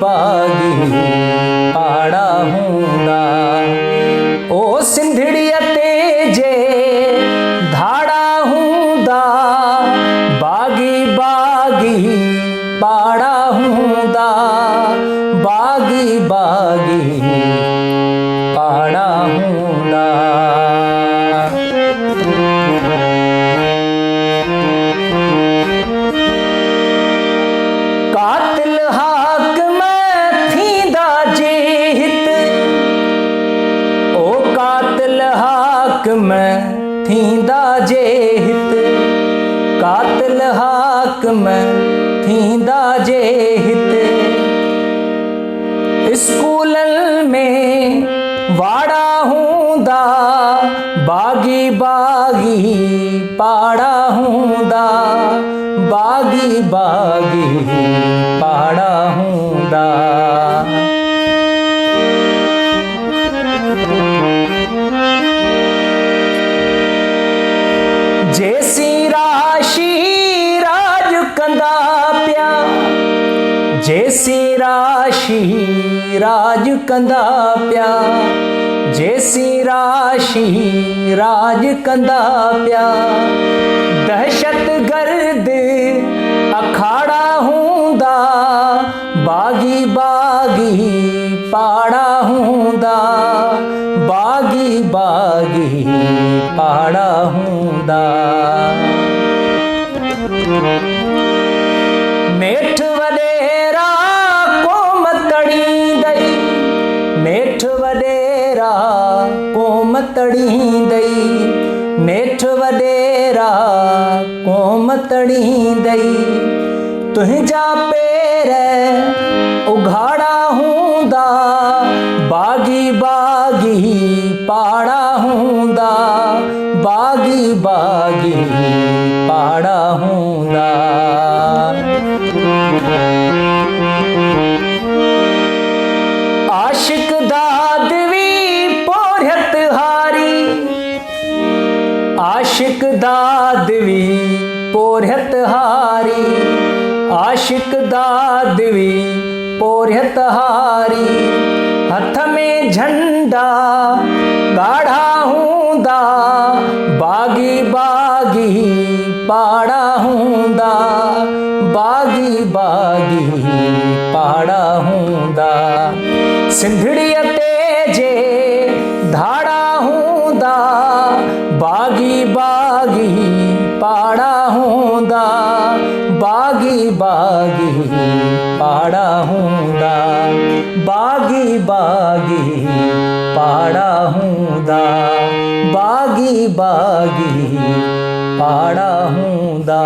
बागी पाड़ा हुंदा। ओ सिंधड़िया तेजे धाड़ा हुंदा, बागी बागी पाड़ा हुंदा, बागी बागी पाड़ा हुंदा। कातिल हाक में थींदा जेहित, ओ कातिल हाक में थींदा जेहित, कातिल हाक में थींदा जेहित। स्कूलन में वाड़ा हुंदा, बागी बागी पाड़ा हुंदा, बागी बागी पाड़ा हुंदा। जैसी राशि राज कंदा प्या, जैसी राशि राज कंदा प्या, जैसी राशि राज कंदा प्या। दहशत गर्द अखाड़ा हुंदा, बागी बागी पाड़ा हुंदा, बागी बागी पाड़ा हुंदा। मेठ वडेरा कोम तड़ी दई, मेठ वडेरा कोम तड़ी दई, मेठ वडेरा कोम तड़ी दई। तुंहिंजा पेर उघाड़ा हुंदा, बागी बागी पाड़ा हुंदा, बागी बागी पाड़ा हुंदा। आशिक दादवी पोरहत हारी, आशिक दादवी पोरहत हारी, आशिक दादवी पोरहत हारी। हथ में झंडा गाढ़ा हुंदा, बागी बागी पाड़ा हुंदा, बागी बागी पाड़ा हुंदा। सिंधड़िया तेजे धाड़ा हुंदा, बागी बागी पाड़ा हुंदा, बागी बागी पाड़ा हुंदा, बागी बागी पाड़ा हुंदा, बागी बागी पाड़ा हुंदा।